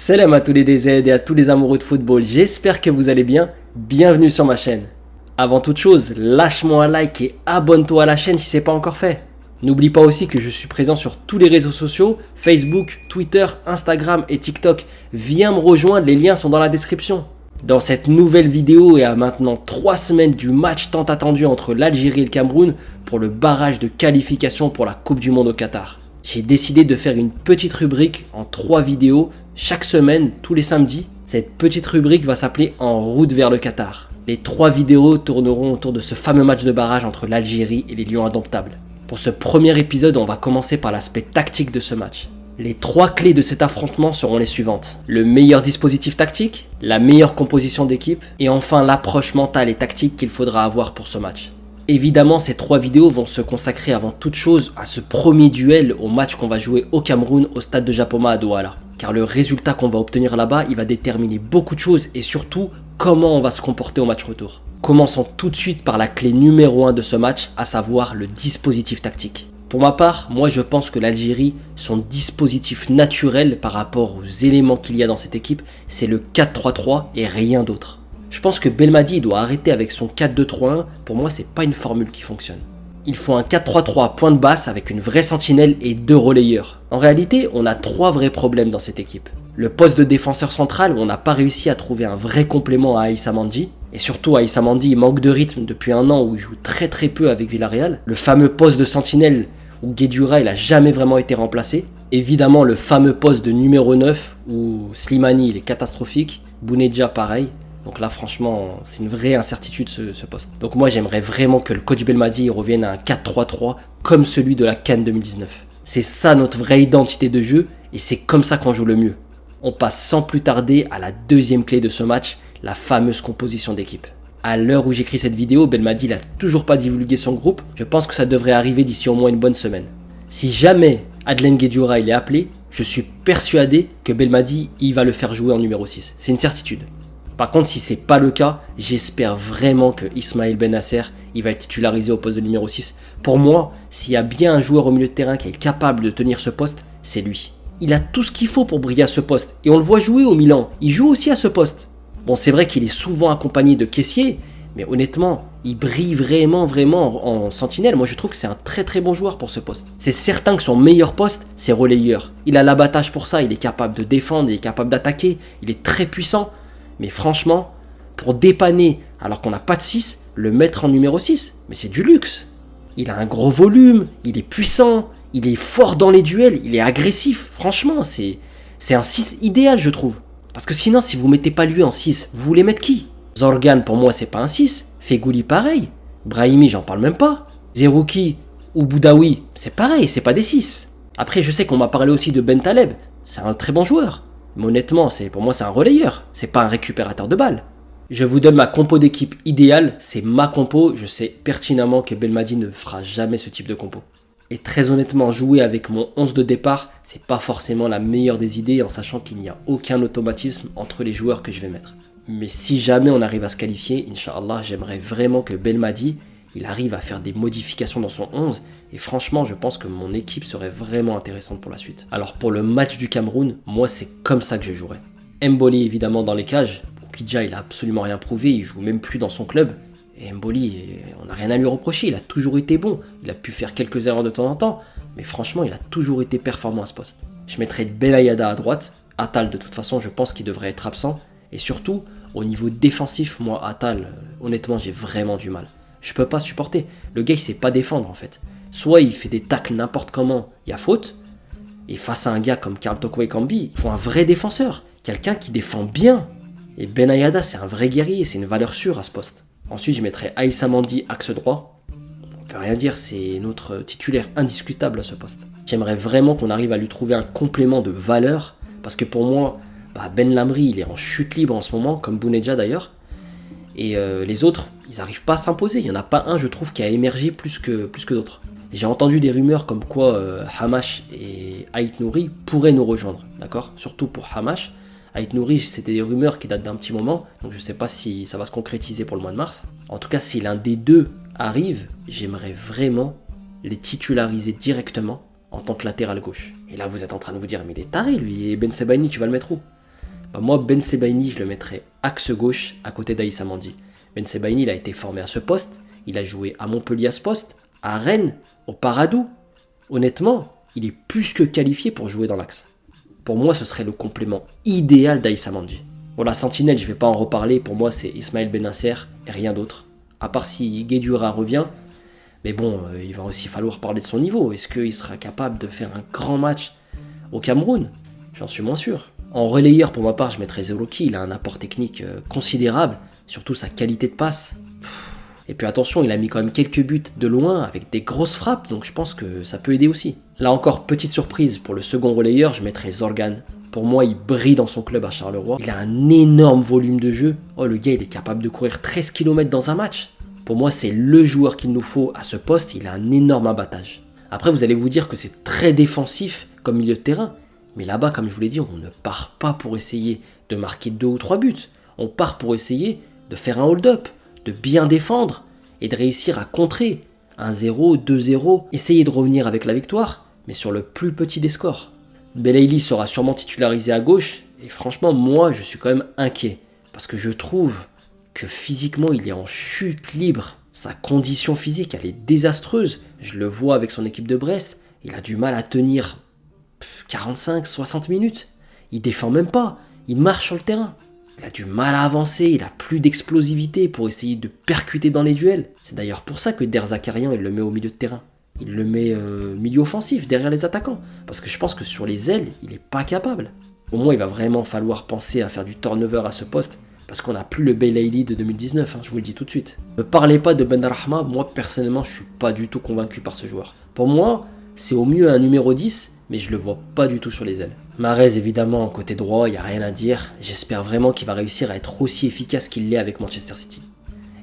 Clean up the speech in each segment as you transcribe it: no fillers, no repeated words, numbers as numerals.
Salam à tous les DZ et à tous les amoureux de football, j'espère que vous allez bien, bienvenue sur ma chaîne. Avant toute chose, lâche-moi un like et abonne-toi à la chaîne si ce n'est pas encore fait. N'oublie pas aussi que je suis présent sur tous les réseaux sociaux, Facebook, Twitter, Instagram et TikTok. Viens me rejoindre, les liens sont dans la description. Dans cette nouvelle vidéo et à maintenant 3 semaines du match tant attendu entre l'Algérie et le Cameroun pour le barrage de qualification pour la Coupe du Monde au Qatar. J'ai décidé de faire une petite rubrique en 3 vidéos chaque semaine, tous les samedis. Cette petite rubrique va s'appeler En route vers le Qatar. Les 3 vidéos tourneront autour de ce fameux match de barrage entre l'Algérie et les Lions Indomptables. Pour ce premier épisode, on va commencer par l'aspect tactique de ce match. Les 3 clés de cet affrontement seront les suivantes. Le meilleur dispositif tactique, la meilleure composition d'équipe et enfin l'approche mentale et tactique qu'il faudra avoir pour ce match. Évidemment, ces 3 vidéos vont se consacrer avant toute chose à ce premier duel au match qu'on va jouer au Cameroun au stade de Japoma à Douala. Car le résultat qu'on va obtenir là-bas, il va déterminer beaucoup de choses et surtout comment on va se comporter au match retour. Commençons tout de suite par la clé numéro 1 de ce match, à savoir le dispositif tactique. Pour ma part, moi je pense que l'Algérie, son dispositif naturel par rapport aux éléments qu'il y a dans cette équipe, c'est le 4-3-3 et rien d'autre. Je pense que Belmadi doit arrêter avec son 4-2-3-1, pour moi c'est pas une formule qui fonctionne. Il faut un 4-3-3 pointe basse avec une vraie sentinelle et 2 relayeurs. En réalité, on a 3 vrais problèmes dans cette équipe. Le poste de défenseur central où on n'a pas réussi à trouver un vrai complément à Aïssa Mandi. Et surtout Aïssa Mandi manque de rythme depuis un an où il joue très peu avec Villarreal. Le fameux poste de sentinelle où Guedioura il a jamais vraiment été remplacé. Évidemment le fameux poste de numéro 9 où Slimani il est catastrophique. Bounedjah pareil. Donc là franchement c'est une vraie incertitude ce poste. Donc moi j'aimerais vraiment que le coach Belmadi revienne à un 4-3-3 comme celui de la CAN 2019. C'est ça notre vraie identité de jeu et c'est comme ça qu'on joue le mieux. On passe sans plus tarder à la deuxième clé de ce match, la fameuse composition d'équipe. À l'heure où j'écris cette vidéo, Belmadi n'a toujours pas divulgué son groupe. Je pense que ça devrait arriver d'ici au moins une bonne semaine. Si jamais Adlen Guedioura il est appelé, je suis persuadé que Belmadi il va le faire jouer en numéro 6. C'est une certitude. Par contre, si c'est pas le cas, j'espère vraiment que Ismaël Bennacer il va être titularisé au poste de numéro 6. Pour moi, s'il y a bien un joueur au milieu de terrain qui est capable de tenir ce poste, c'est lui. Il a tout ce qu'il faut pour briller à ce poste. Et on le voit jouer au Milan. Il joue aussi à ce poste. Bon, c'est vrai qu'il est souvent accompagné de caissiers, mais honnêtement, il brille vraiment en sentinelle. Moi, je trouve que c'est un très bon joueur pour ce poste. C'est certain que son meilleur poste, c'est relayeur. Il a l'abattage pour ça. Il est capable de défendre, il est capable d'attaquer. Il est très puissant. Mais franchement, pour dépanner alors qu'on n'a pas de 6, le mettre en numéro 6, mais c'est du luxe. Il a un gros volume, il est puissant, il est fort dans les duels, il est agressif. Franchement, c'est un 6 idéal, je trouve. Parce que sinon, si vous mettez pas lui en 6, vous voulez mettre qui? Zorgan, pour moi, c'est pas un 6. Fegouli, pareil. Brahimi, j'en parle même pas. Zerouki ou Boudaoui, c'est pareil, c'est pas des 6. Après, je sais qu'on m'a parlé aussi de Ben Taleb. C'est un très bon joueur. Mais honnêtement, pour moi, c'est un relayeur. C'est pas un récupérateur de balles. Je vous donne ma compo d'équipe idéale. C'est ma compo. Je sais pertinemment que Belmadi ne fera jamais ce type de compo. Et très honnêtement, jouer avec mon 11 de départ, c'est pas forcément la meilleure des idées en sachant qu'il n'y a aucun automatisme entre les joueurs que je vais mettre. Mais si jamais on arrive à se qualifier, Inch'Allah, j'aimerais vraiment que Belmadi, il arrive à faire des modifications dans son 11. Et franchement, je pense que mon équipe serait vraiment intéressante pour la suite. Alors pour le match du Cameroun, moi c'est comme ça que je jouerais. Mboli évidemment dans les cages. Oukidja, il a absolument rien prouvé, il joue même plus dans son club. Et Mboli, on n'a rien à lui reprocher, il a toujours été bon. Il a pu faire quelques erreurs de temps en temps, mais franchement, il a toujours été performant à ce poste. Je mettrais Belayada à droite. Attal, de toute façon, je pense qu'il devrait être absent. Et surtout, au niveau défensif, moi, Attal, honnêtement, j'ai vraiment du mal. Je peux pas supporter. Le gars, il sait pas défendre, en fait. Soit il fait des tacles n'importe comment, il y a faute. Et face à un gars comme Karl Toko Ekambi, il faut un vrai défenseur. Quelqu'un qui défend bien. Et Belayada, c'est un vrai guerrier, c'est une valeur sûre à ce poste. Ensuite, je mettrais Aïssa Mandi axe droit. On peut rien dire, c'est notre titulaire indiscutable à ce poste. J'aimerais vraiment qu'on arrive à lui trouver un complément de valeur. Parce que pour moi, Ben Lamri, il est en chute libre en ce moment, comme Bounedjah d'ailleurs. Et les autres, ils n'arrivent pas à s'imposer. Il n'y en a pas un, je trouve, qui a émergé plus que d'autres. J'ai entendu des rumeurs comme quoi Hamash et Ait Nouri pourraient nous rejoindre. D'accord? Surtout pour Hamash. Ait Nouri, c'était des rumeurs qui datent d'un petit moment. Donc je ne sais pas si ça va se concrétiser pour le mois de mars. En tout cas, si l'un des deux arrive, j'aimerais vraiment les titulariser directement en tant que latéral gauche. Et là, vous êtes en train de vous dire, mais il est taré lui, et Ben Sebaini, tu vas le mettre où? Bah moi, Ben Sebaini, je le mettrais axe gauche à côté d'Aïssa Mandi. Ben Sebaini, il a été formé à ce poste. Il a joué à Montpellier à ce poste, à Rennes, au Paradou. Honnêtement, il est plus que qualifié pour jouer dans l'axe. Pour moi, ce serait le complément idéal d'Aïssa Mandi. Bon, la sentinelle, je ne vais pas en reparler. Pour moi, c'est Ismaël Benasser et rien d'autre. À part si Guedjura revient. Mais bon, il va aussi falloir parler de son niveau. Est-ce qu'il sera capable de faire un grand match au Cameroun? J'en suis moins sûr. En relayeur, pour ma part, je mettrais Zerouki. Il a un apport technique considérable. Surtout sa qualité de passe. Et puis attention, il a mis quand même quelques buts de loin avec des grosses frappes. Donc je pense que ça peut aider aussi. Là encore, petite surprise pour le second relayeur, je mettrais Zorgan. Pour moi, il brille dans son club à Charleroi. Il a un énorme volume de jeu. Oh, le gars, il est capable de courir 13 km dans un match. Pour moi, c'est le joueur qu'il nous faut à ce poste. Il a un énorme abattage. Après, vous allez vous dire que c'est très défensif comme milieu de terrain. Mais là-bas, comme je vous l'ai dit, on ne part pas pour essayer de marquer 2 ou 3 buts. On part pour essayer de faire un hold-up, de bien défendre et de réussir à contrer 1-0, 2-0. Essayer de revenir avec la victoire, mais sur le plus petit des scores. Belaïli sera sûrement titularisé à gauche. Et franchement, moi, je suis quand même inquiet. Parce que je trouve que physiquement, il est en chute libre. Sa condition physique, elle est désastreuse. Je le vois avec son équipe de Brest. Il a du mal à tenir 45-60 minutes. Il défend même pas. Il marche sur le terrain. Il a du mal à avancer. Il a plus d'explosivité pour essayer de percuter dans les duels. C'est d'ailleurs pour ça que Der Zakarian, il le met au milieu de terrain. Il le met milieu offensif, derrière les attaquants. Parce que je pense que sur les ailes, il n'est pas capable. Au moins, il va vraiment falloir penser à faire du turnover à ce poste. Parce qu'on n'a plus le Belaïli de 2019, je vous le dis tout de suite. Ne parlez pas de Benrahma, moi personnellement, je ne suis pas du tout convaincu par ce joueur. Pour moi, c'est au mieux un numéro 10, mais je le vois pas du tout sur les ailes. Mahrez, évidemment, côté droit, il n'y a rien à dire. J'espère vraiment qu'il va réussir à être aussi efficace qu'il l'est avec Manchester City.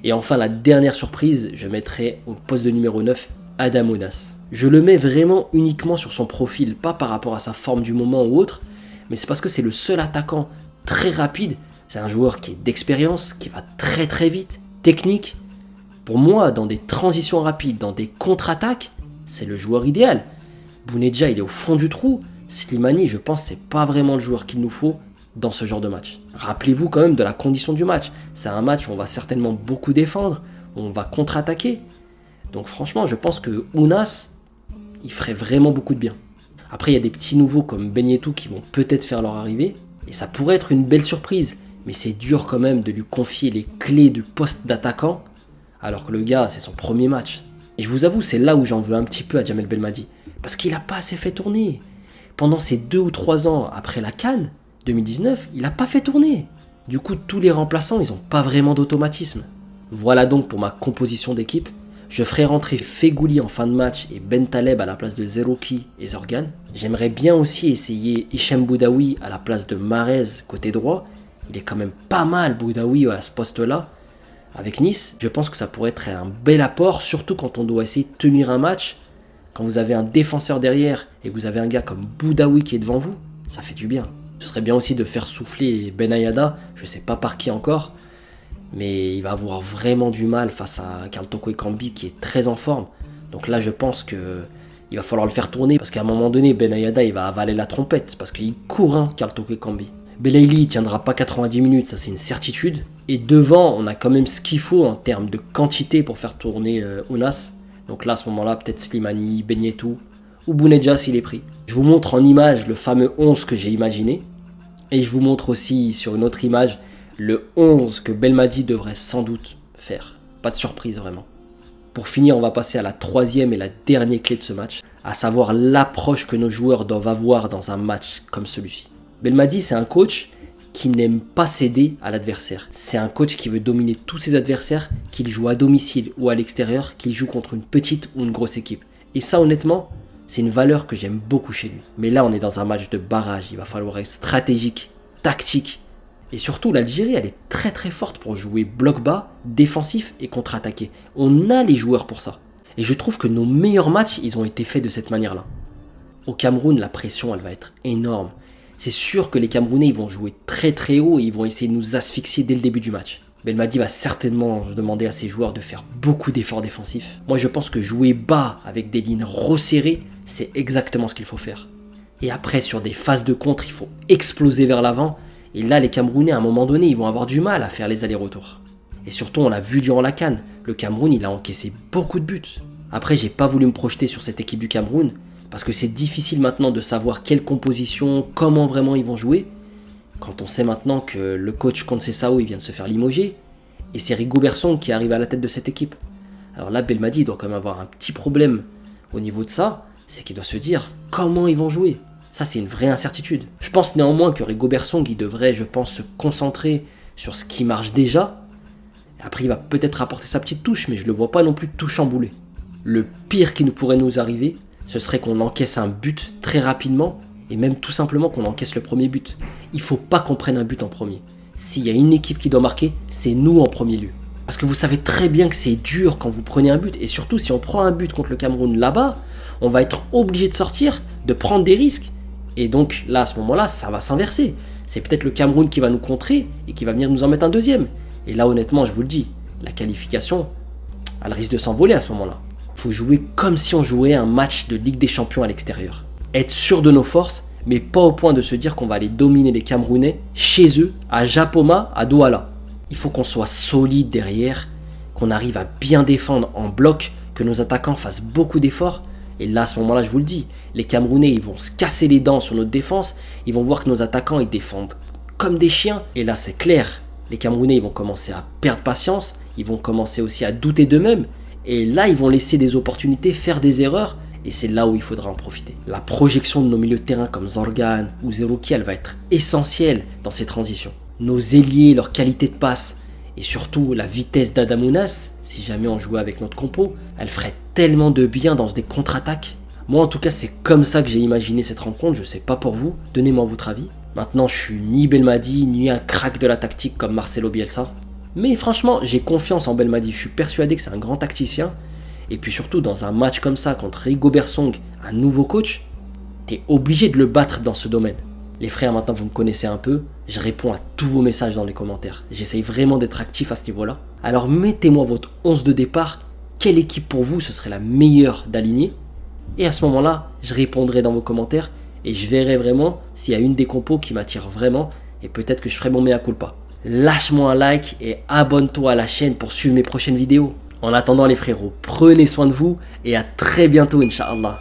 Et enfin, la dernière surprise, je mettrai au poste de numéro 9, Adam Ounas. Je le mets vraiment uniquement sur son profil, pas par rapport à sa forme du moment ou autre, mais c'est parce que c'est le seul attaquant très rapide. C'est un joueur qui est d'expérience, qui va très très vite, technique. Pour moi, dans des transitions rapides, dans des contre-attaques, c'est le joueur idéal. Bounedjah, il est au fond du trou. Slimani, je pense, c'est pas vraiment le joueur qu'il nous faut dans ce genre de match. Rappelez-vous quand même de la condition du match. C'est un match où on va certainement beaucoup défendre, où on va contre-attaquer. Donc franchement, je pense que Ounas, il ferait vraiment beaucoup de bien. Après, il y a des petits nouveaux comme Ben Yedder qui vont peut-être faire leur arrivée. Et ça pourrait être une belle surprise. Mais c'est dur quand même de lui confier les clés du poste d'attaquant. Alors que le gars, c'est son premier match. Et je vous avoue, c'est là où j'en veux un petit peu à Djamel Belmadi. Parce qu'il n'a pas assez fait tourner. Pendant ces 2 ou 3 ans après la CAN 2019, il n'a pas fait tourner. Du coup, tous les remplaçants, ils n'ont pas vraiment d'automatisme. Voilà donc pour ma composition d'équipe. Je ferai rentrer Fegouli en fin de match et Ben Taleb à la place de Zerouki et Zorgan. J'aimerais bien aussi essayer Hichem Boudaoui à la place de Mahrez côté droit. Il est quand même pas mal Boudaoui à ce poste-là. Avec Nice, je pense que ça pourrait être un bel apport, surtout quand on doit essayer de tenir un match. Quand vous avez un défenseur derrière et que vous avez un gars comme Boudaoui qui est devant vous, ça fait du bien. Ce serait bien aussi de faire souffler Ben Ayada, je sais pas par qui encore, mais il va avoir vraiment du mal face à Karl Toko Ekambi qui est très en forme. Donc là, je pense que il va falloir le faire tourner parce qu'à un moment donné, Ben Ayada, il va avaler la trompette parce qu'il court, hein, Karl Toko Ekambi. Belaïli, il tiendra pas 90 minutes, ça c'est une certitude. Et devant, on a quand même ce qu'il faut en termes de quantité pour faire tourner Ounas. Donc là, à ce moment-là, peut-être Slimani, Ben Yedder ou Bounedjah s'il est pris. Je vous montre en image le fameux 11 que j'ai imaginé. Et je vous montre aussi sur une autre image le 11 que Belmadi devrait sans doute faire. Pas de surprise vraiment. Pour finir, on va passer à la troisième et la dernière clé de ce match, à savoir l'approche que nos joueurs doivent avoir dans un match comme celui-ci. Belmadi, c'est un coach qui n'aime pas céder à l'adversaire. C'est un coach qui veut dominer tous ses adversaires, qu'il joue à domicile ou à l'extérieur, qu'il joue contre une petite ou une grosse équipe. Et ça, honnêtement, c'est une valeur que j'aime beaucoup chez lui. Mais là, on est dans un match de barrage. Il va falloir être stratégique, tactique. Et surtout, l'Algérie, elle est très très forte pour jouer bloc bas, défensif et contre-attaquer. On a les joueurs pour ça. Et je trouve que nos meilleurs matchs, ils ont été faits de cette manière-là. Au Cameroun, la pression, elle va être énorme. C'est sûr que les Camerounais, ils vont jouer très très haut et ils vont essayer de nous asphyxier dès le début du match. Belmadi va certainement demander à ses joueurs de faire beaucoup d'efforts défensifs. Moi, je pense que jouer bas avec des lignes resserrées, c'est exactement ce qu'il faut faire. Et après, sur des phases de contre, il faut exploser vers l'avant Et là, les Camerounais, à un moment donné, ils vont avoir du mal à faire les allers-retours. Et surtout, on l'a vu durant la CAN, le Cameroun, il a encaissé beaucoup de buts. Après, j'ai pas voulu me projeter sur cette équipe du Cameroun, parce que c'est difficile maintenant de savoir quelle composition, comment vraiment ils vont jouer, quand on sait maintenant que le coach Conceição, il vient de se faire limoger, et c'est Rigobert Song qui arrive à la tête de cette équipe. Alors là, Belmadi doit quand même avoir un petit problème au niveau de ça, c'est qu'il doit se dire comment ils vont jouer. Ça, c'est une vraie incertitude. Je pense néanmoins que Rigobert Song, il devrait, je pense, se concentrer sur ce qui marche déjà. Après, il va peut-être apporter sa petite touche, mais je ne le vois pas non plus tout chambouler. Le pire qui pourrait nous arriver, ce serait qu'on encaisse un but très rapidement, et même tout simplement qu'on encaisse le premier but. Il ne faut pas qu'on prenne un but en premier. S'il y a une équipe qui doit marquer, c'est nous en premier lieu. Parce que vous savez très bien que c'est dur quand vous prenez un but, et surtout si on prend un but contre le Cameroun là-bas, on va être obligé de sortir, de prendre des risques, et donc là, à ce moment-là, ça va s'inverser. C'est peut-être le Cameroun qui va nous contrer, et qui va venir nous en mettre un deuxième. Et là, honnêtement, je vous le dis, la qualification, elle risque de s'envoler à ce moment-là. Il faut jouer comme si on jouait un match de Ligue des Champions à l'extérieur. Être sûr de nos forces, mais pas au point de se dire qu'on va aller dominer les Camerounais chez eux, à Japoma, à Douala. Il faut qu'on soit solide derrière, qu'on arrive à bien défendre en bloc, que nos attaquants fassent beaucoup d'efforts. Et là, à ce moment-là, je vous le dis, les Camerounais, ils vont se casser les dents sur notre défense. Ils vont voir que nos attaquants, ils défendent comme des chiens. Et là, c'est clair, les Camerounais, ils vont commencer à perdre patience. Ils vont commencer aussi à douter d'eux-mêmes. Et là, ils vont laisser des opportunités, faire des erreurs. Et c'est là où il faudra en profiter. La projection de nos milieux de terrain comme Zorgan ou Zerouki, elle va être essentielle dans ces transitions. Nos ailiers, leur qualité de passe et surtout la vitesse d'Adamounas, si jamais on jouait avec notre compo, elle ferait tellement de bien dans des contre-attaques. Moi en tout cas, c'est comme ça que j'ai imaginé cette rencontre, je sais pas pour vous, donnez-moi votre avis. Maintenant, je suis ni Belmadi, ni un crack de la tactique comme Marcelo Bielsa. Mais franchement, j'ai confiance en Belmadi, je suis persuadé que c'est un grand tacticien. Et puis surtout, dans un match comme ça, contre Rigobert Song, un nouveau coach, t'es obligé de le battre dans ce domaine. Les frères, maintenant vous me connaissez un peu, je réponds à tous vos messages dans les commentaires. J'essaye vraiment d'être actif à ce niveau-là. Alors mettez-moi votre 11 de départ, quelle équipe pour vous ce serait la meilleure d'aligner. Et à ce moment-là, je répondrai dans vos commentaires et je verrai vraiment s'il y a une des compos qui m'attire vraiment et peut-être que je ferai mon mea culpa. Lâche-moi un like et abonne-toi à la chaîne pour suivre mes prochaines vidéos. En attendant les frérots, prenez soin de vous et à très bientôt, Inch'Allah.